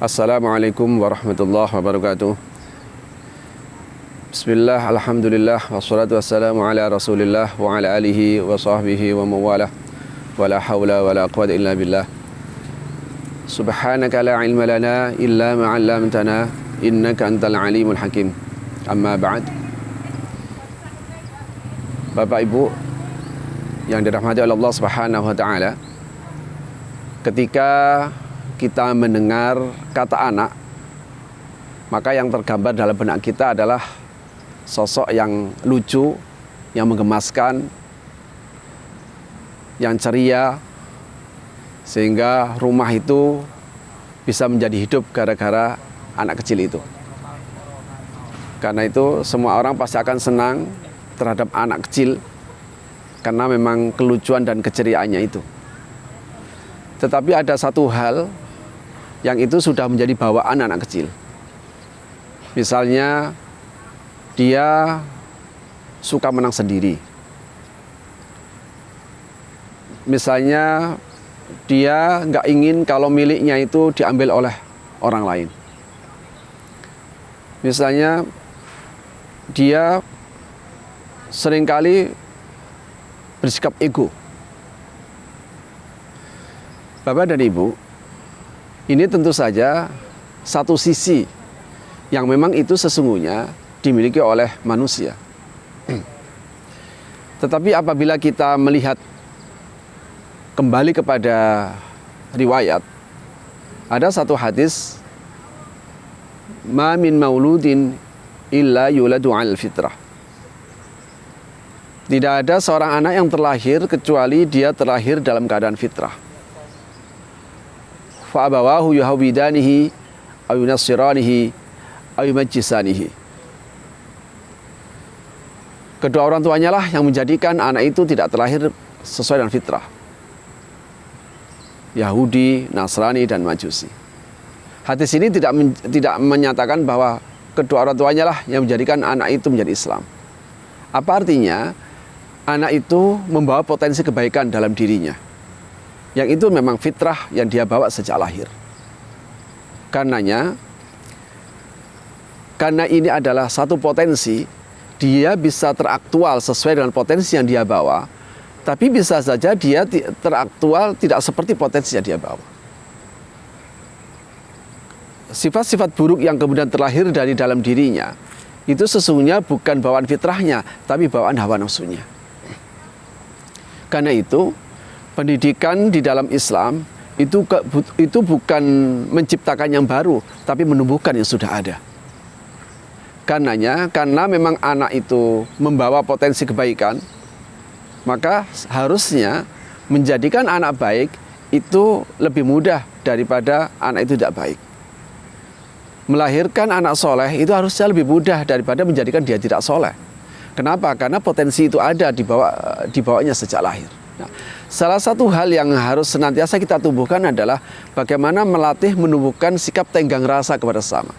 Assalamualaikum warahmatullahi wabarakatuh. Bismillah, alhamdulillah, wassalatu wassalamu ala rasulillah wa ala alihi wa sahbihi wa mawalah. Wa la hawla wa la quwwata illa billah. Subhanaka la ilma lana illa ma 'allamtana innaka antal alimul hakim. Amma ba'd. Bapak Ibu yang dirahmati oleh Allah Subhanahu wa taala, ketika kita mendengar kata anak, maka yang tergambar dalam benak kita adalah sosok yang lucu, yang menggemaskan, yang ceria, sehingga rumah itu bisa menjadi hidup gara-gara anak kecil itu. Karena itu semua orang pasti akan senang terhadap anak kecil karena memang kelucuan dan keceriaannya itu. Tetapi ada satu hal yang itu sudah menjadi bawaan anak kecil. Misalnya dia suka menang sendiri. Misalnya dia nggak ingin kalau miliknya itu diambil oleh orang lain. Misalnya dia seringkali bersikap ego. Bapak dan Ibu, ini tentu saja satu sisi yang memang itu sesungguhnya dimiliki oleh manusia. Tetapi apabila kita melihat kembali kepada riwayat, ada satu hadis, ma min mauludin illa yuladu 'alal fitrah. Tidak ada seorang anak yang terlahir kecuali dia terlahir dalam keadaan fitrah. Fa abawahu yuhawidanihi aw yunassiranihi aw yumajjisanihi. Kedua orang tuanya lah yang menjadikan anak itu tidak terlahir sesuai dengan fitrah. Yahudi, Nasrani, dan Majusi. Hadis ini tidak menyatakan bahwa kedua orang tuanya lah yang menjadikan anak itu menjadi Islam. Apa artinya? Anak itu membawa potensi kebaikan dalam dirinya. Yang itu memang fitrah yang dia bawa sejak lahir. Karena ini adalah satu potensi, dia bisa teraktual sesuai dengan potensi yang dia bawa, tapi bisa saja dia teraktual tidak seperti potensi yang dia bawa. Sifat-sifat buruk yang kemudian terlahir dari dalam dirinya, itu sesungguhnya bukan bawaan fitrahnya, tapi bawaan hawa nafsunya. Karena itu, pendidikan di dalam Islam itu bukan menciptakan yang baru, tapi menumbuhkan yang sudah ada. Karena memang anak itu membawa potensi kebaikan, maka harusnya menjadikan anak baik itu lebih mudah daripada anak itu tidak baik. Melahirkan anak soleh itu harusnya lebih mudah daripada menjadikan dia tidak soleh. Kenapa? Karena potensi itu ada di bawahnya sejak lahir. Nah, salah satu hal yang harus senantiasa kita tumbuhkan adalah bagaimana melatih menumbuhkan sikap tenggang rasa kepada sesama.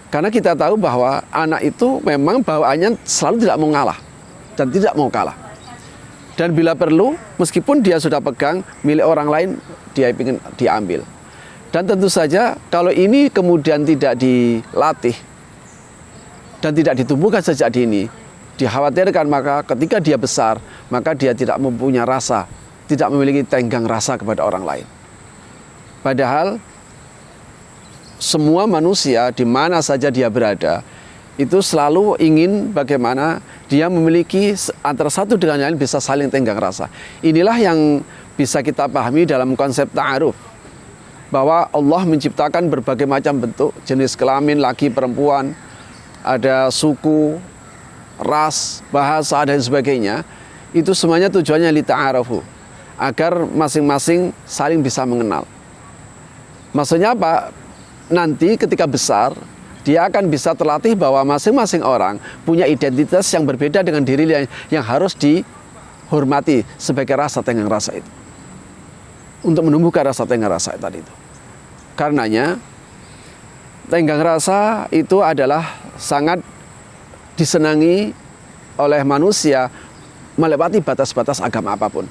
Karena kita tahu bahwa anak itu memang bawaannya selalu tidak mau ngalah dan tidak mau kalah. Dan bila perlu, meskipun dia sudah pegang milik orang lain, dia ingin diambil. Dan tentu saja kalau ini kemudian tidak dilatih dan tidak ditumbuhkan sejak dini, dikhawatirkan maka ketika dia besar, maka dia tidak mempunyai rasa, tidak memiliki tenggang rasa kepada orang lain. Padahal semua manusia di mana saja dia berada, itu selalu ingin bagaimana dia memiliki antara satu dengan yang lain bisa saling tenggang rasa. Inilah yang bisa kita pahami dalam konsep ta'aruf, bahwa Allah menciptakan berbagai macam bentuk, jenis kelamin, laki, perempuan, ada suku, ras, bahasa, dan sebagainya. Itu semuanya tujuannya lita'arafu, agar masing-masing saling bisa mengenal. Maksudnya apa? Nanti ketika besar, dia akan bisa terlatih bahwa masing-masing orang punya identitas yang berbeda dengan diri yang harus dihormati sebagai rasa tenggang rasa itu. Untuk menumbuhkan rasa tenggang rasa tadi itu. Karenanya, tenggang rasa itu adalah sangat disenangi oleh manusia melewati batas-batas agama apapun.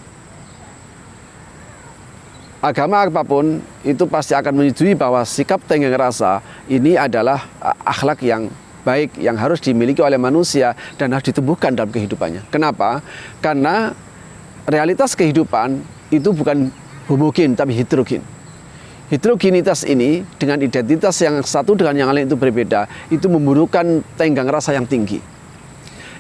agama apapun itu pasti akan menyetujui bahwa sikap tenggang rasa ini adalah akhlak yang baik yang harus dimiliki oleh manusia dan harus ditumbuhkan dalam kehidupannya. Kenapa? Karena realitas kehidupan itu bukan homogen tapi heterogen. Heterogenitas ini dengan identitas yang satu dengan yang lain itu berbeda, itu membutuhkan tenggang rasa yang tinggi.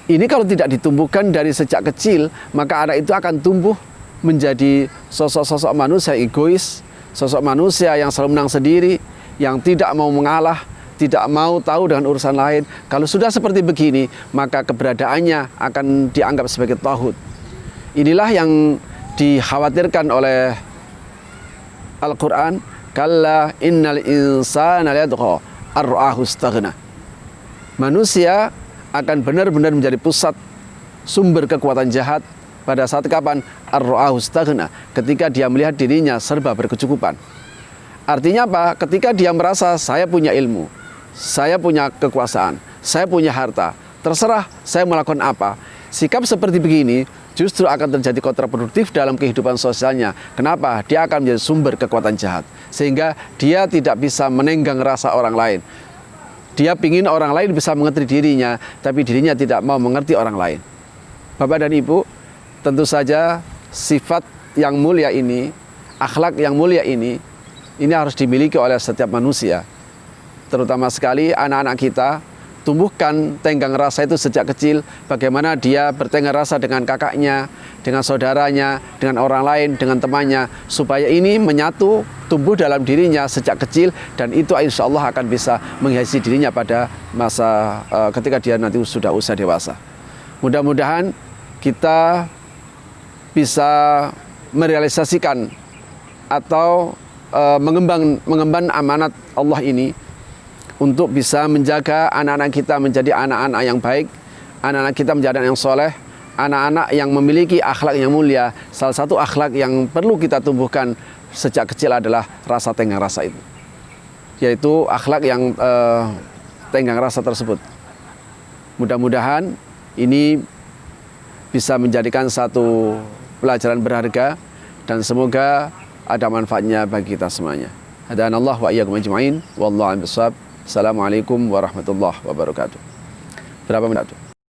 Ini kalau tidak ditumbuhkan dari sejak kecil, maka anak itu akan tumbuh menjadi sosok-sosok manusia egois, sosok manusia yang selalu menang sendiri, yang tidak mau mengalah, tidak mau tahu dengan urusan lain. Kalau sudah seperti begini, maka keberadaannya akan dianggap sebagai tauhid. Inilah yang dikhawatirkan oleh Al-Quran. Kalla innal insana layatgha ar-ra'ahu istaghna. Manusia akan benar-benar menjadi pusat sumber kekuatan jahat pada saat kapan? Ar-ra'ahu istaghna, ketika dia melihat dirinya serba berkecukupan. Artinya apa? Ketika dia merasa saya punya ilmu, saya punya kekuasaan, saya punya harta, terserah saya melakukan apa. Sikap seperti begini justru akan terjadi kontraproduktif dalam kehidupan sosialnya. Kenapa? Dia akan menjadi sumber kekuatan jahat, sehingga dia tidak bisa menenggang rasa orang lain. Dia ingin orang lain bisa mengerti dirinya, tapi dirinya tidak mau mengerti orang lain. Bapak dan Ibu, tentu saja sifat yang mulia ini, akhlak yang mulia ini harus dimiliki oleh setiap manusia. Terutama sekali anak-anak kita, tumbuhkan tenggang rasa itu sejak kecil. Bagaimana dia bertenggang rasa dengan kakaknya, dengan saudaranya, dengan orang lain, dengan temannya, supaya ini menyatu, tumbuh dalam dirinya sejak kecil, dan itu insya Allah akan bisa menghiasi dirinya pada masa ketika dia nanti sudah usia dewasa. Mudah-mudahan kita bisa merealisasikan atau mengemban amanat Allah ini untuk bisa menjaga anak-anak kita menjadi anak-anak yang baik, anak-anak kita menjadi anak yang soleh, anak-anak yang memiliki akhlak yang mulia. Salah satu akhlak yang perlu kita tumbuhkan sejak kecil adalah rasa tenggang rasa itu, yaitu akhlak yang tenggang rasa tersebut. Mudah-mudahan ini bisa menjadikan satu pelajaran berharga dan semoga ada manfaatnya bagi kita semuanya. Hadanallah wa iyyakum ajma'in. Wallahu a'lam bishawab. Assalamualaikum warahmatullahi wabarakatuh. Berapa menit?